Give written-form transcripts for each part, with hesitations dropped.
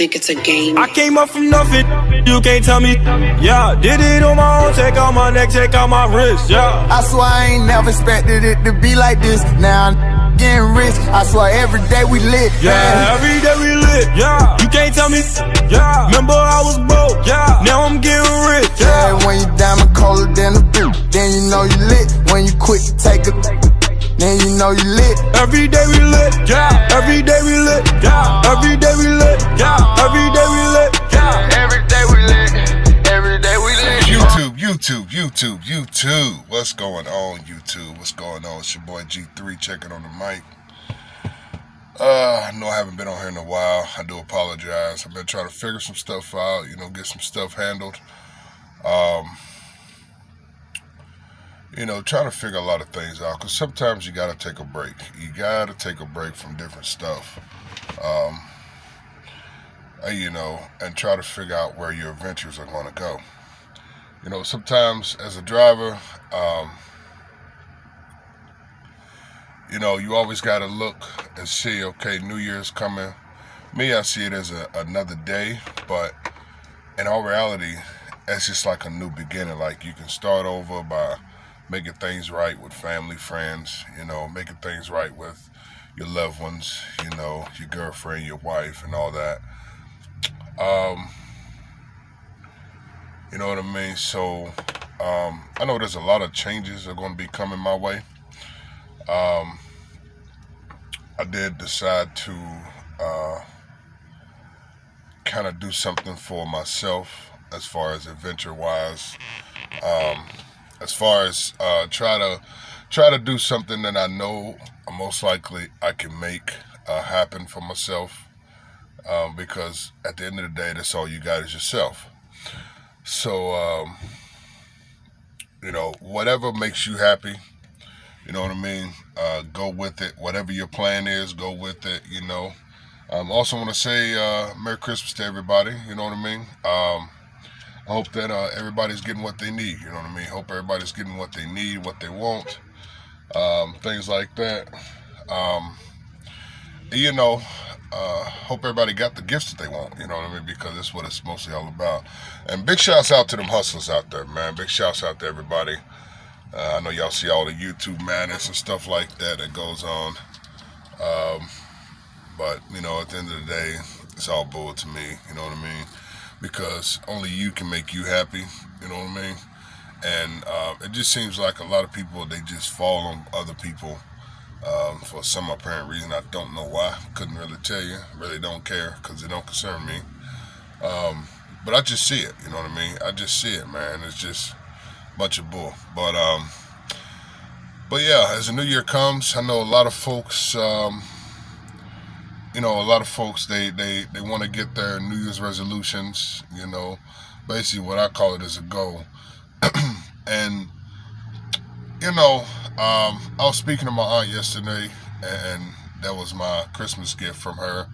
think it's a game. I came up from nothing, you can't tell me. Yeah, did it on my own, check out my neck, check out my wrist, yeah. I swear I ain't never expected it to be like this. Now I'm getting rich, I swear every day we lit. Yeah, every day we lit, yeah. You can't tell me, yeah. Remember I was broke, yeah. Now I'm getting rich, yeah. Yeah, when you diamond colder than a bitch, then you know you lit. When you quit to take a, then you know you lit. Every day we lit, yeah. Every day we lit, yeah. Every day we lit, yeah. Every day we lit, yeah. Every day we lit. Every day we lit. YouTube. What's going on, YouTube? What's going on? It's your boy G3 checking on the mic. I know I haven't been on here in a while. I do apologize. I've been trying to figure some stuff out, get some stuff handled. Trying to figure a lot of things out, because sometimes you got to take a break. You got to take a break from different stuff, and try to figure out where your adventures are going to go. Sometimes as a driver, you always got to look and see, okay, New Year's coming. Me, I see it as another day, but in all reality, it's just like a new beginning. Like, you can start over by making things right with family, friends, making things right with your loved ones, your girlfriend, your wife, and all that. You know what I mean? So, I know there's a lot of changes that are going to be coming my way. I did decide to kind of do something for myself as far as adventure-wise. As far as try to do something that I know most likely I can make happen for myself, because at the end of the day, that's all you got is yourself. So, whatever makes you happy, you know what I mean, go with it. Whatever your plan is, go with it, I also want to say Merry Christmas to everybody, you know what I mean. I hope that everybody's getting what they need, you know what I mean. Hope everybody's getting what they need, what they want, things like that. Hope everybody got the gifts that they want, you know what I mean, because that's what it's mostly all about. And big shouts out to them hustlers out there, man. Big shouts out to everybody. I know y'all see all the YouTube madness and stuff like that goes on. But, at the end of the day, it's all bull to me, you know what I mean? Because only you can make you happy, you know what I mean? And it just seems like a lot of people, they just fall on other people for some apparent reason. I don't know why. Couldn't really tell you. Really don't care, because it don't concern me. But I just see it, you know what I mean? I just see it, man. It's just a bunch of bull. But yeah, as the new year comes, I know a lot of folks, they want to get their New Year's resolutions, basically what I call it is a goal. And, I was speaking to my aunt yesterday, and that was my Christmas gift from her,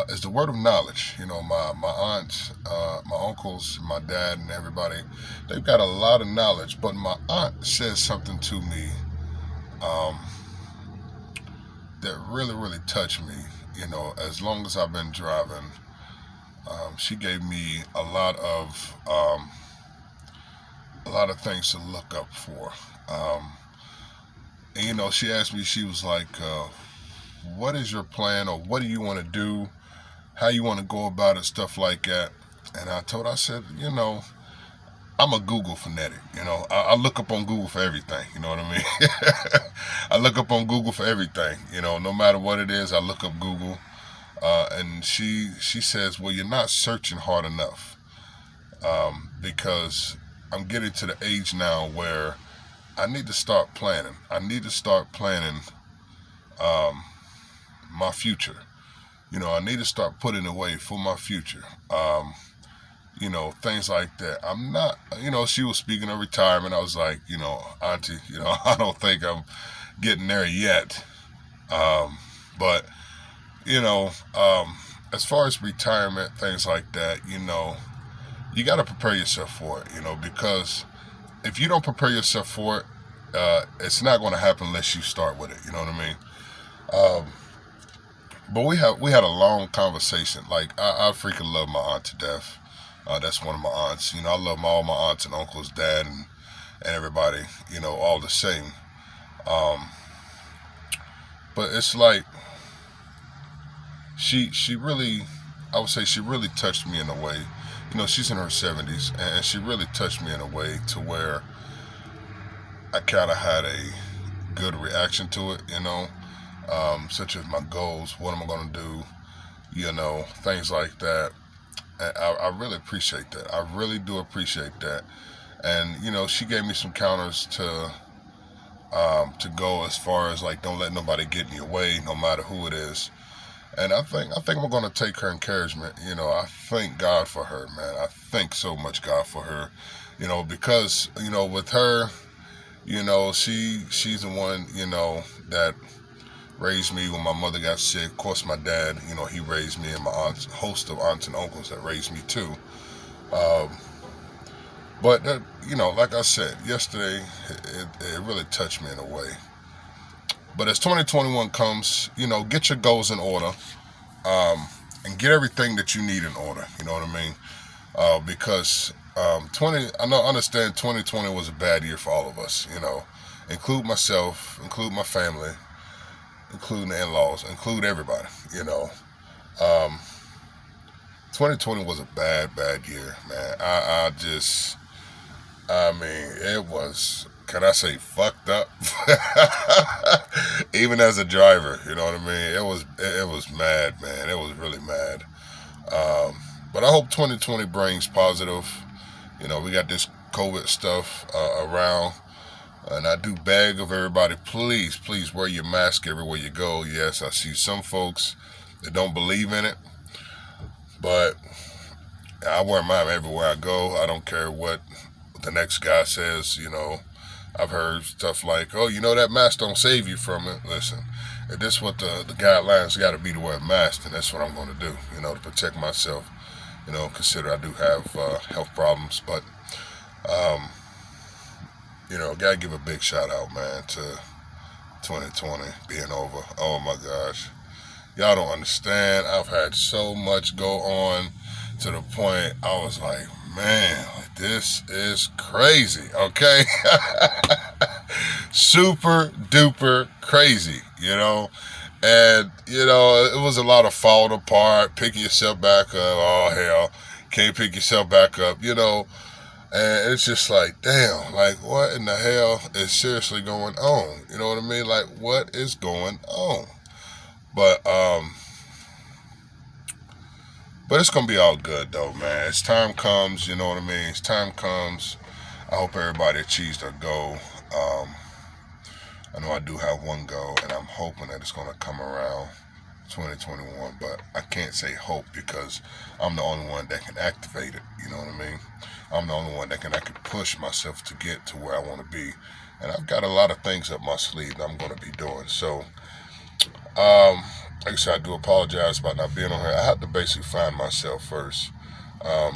is the word of knowledge. My aunts, my uncles, my dad, and everybody, they've got a lot of knowledge, but my aunt says something to me that really, really touched me. As long as I've been driving, she gave me a lot of things to look up for. And she asked me, she was like, what is your plan, or what do you want to do, how you want to go about it, stuff like that. And I said, I'm a Google fanatic, I look up on Google for everything, you know what I mean? I look up on Google for everything, no matter what it is, I look up Google. And she says, well, you're not searching hard enough, because I'm getting to the age now where I need to start planning. I need to start planning my future. I need to start putting away for my future. Things like that. I'm not, she was speaking of retirement. I was like, auntie, I don't think I'm getting there yet. But, as far as retirement, things like that, you got to prepare yourself for it, because if you don't prepare yourself for it, it's not going to happen unless you start with it, you know what I mean? But we had a long conversation. Like I freaking love my aunt to death. That's one of my aunts. You know, I love all my aunts and uncles, dad, and everybody. You know, all the same. But it's like she really, I would say she really touched me in a way. You know, she's in her 70s, and she really touched me in a way to where I kind of had a good reaction to it, you know, such as my goals, what am I going to do, you know, things like that. And I really appreciate that. I really do appreciate that. And, you know, she gave me some counters to go as far as, like, don't let nobody get in your way, no matter who it is. And I think I'm going to take her encouragement. You know, I thank God for her, man. I thank so much God for her, you know, because, you know, with her, you know, she's the one, you know, that raised me when my mother got sick. Of course, my dad, you know, he raised me, and my aunts, host of aunts and uncles that raised me too. But, you know, like I said, yesterday, it really touched me in a way. But as 2021 comes, you know, get your goals in order, and get everything that you need in order. You know what I mean? Because I understand 2020 was a bad year for all of us. You know, include myself, include my family, including the in-laws, include everybody. You know, 2020 was a bad year, man. I mean, it was. Can I say fucked up? Even as a driver, you know what I mean? It was mad, man. It was really mad. But I hope 2020 brings positive. You know, we got this COVID stuff around, and I do beg of everybody, please wear your mask everywhere you go. Yes, I see some folks that don't believe in it, but I wear mine everywhere I go. I don't care what the next guy says, you know. I've heard stuff like, oh, you know, that mask don't save you from it. Listen, if this is what the guidelines got to be to wear a mask, then that's what I'm going to do, you know, to protect myself. You know, consider I do have health problems. But, you know, got to give a big shout out, man, to 2020 being over. Oh, my gosh. Y'all don't understand. I've had so much go on to the point I was like, man, this is crazy, okay? Super duper crazy, you know? And, you know, it was a lot of falling apart, picking yourself back up. Oh, hell, can't pick yourself back up, you know? And it's just like, damn, like, what in the hell is seriously going on? You know what I mean? Like, what is going on? But it's going to be all good, though, man. As time comes, you know what I mean? As time comes, I hope everybody achieves their goal. I know I do have one goal, and I'm hoping that it's going to come around 2021. But I can't say hope because I'm the only one that can activate it. You know what I mean? I'm the only one that can actually push myself to get to where I want to be. And I've got a lot of things up my sleeve that I'm going to be doing. So, like I said, I do apologize about not being on here. I had to basically find myself first. I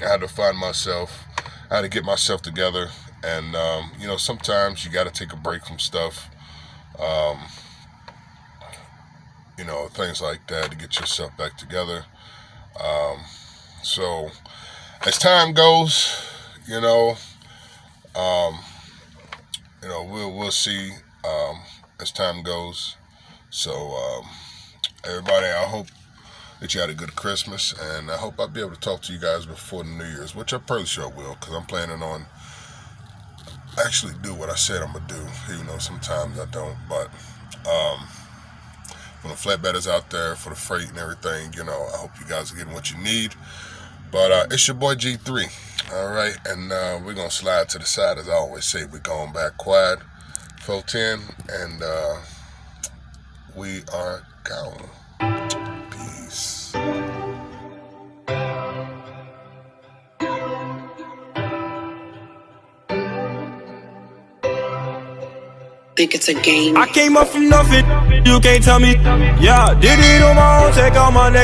had to find myself. I had to get myself together. And, you know, sometimes you got to take a break from stuff. You know, things like that to get yourself back together. So, as time goes, you know, we'll see as time goes. So, everybody, I hope that you had a good Christmas, and I hope I'll be able to talk to you guys before the New Year's, which I'm pretty sure I will, because I'm planning on actually do what I said I'm going to do, even though sometimes I don't. But for the flatbedders out there, for the freight and everything, you know, I hope you guys are getting what you need. But it's your boy G3, all right? And we're going to slide to the side, as I always say. We're going back quiet, 410, and we are gone. Peace. Think it's a game. I came up from nothing, you can't tell me. Yeah, did it on my own, take all my neck.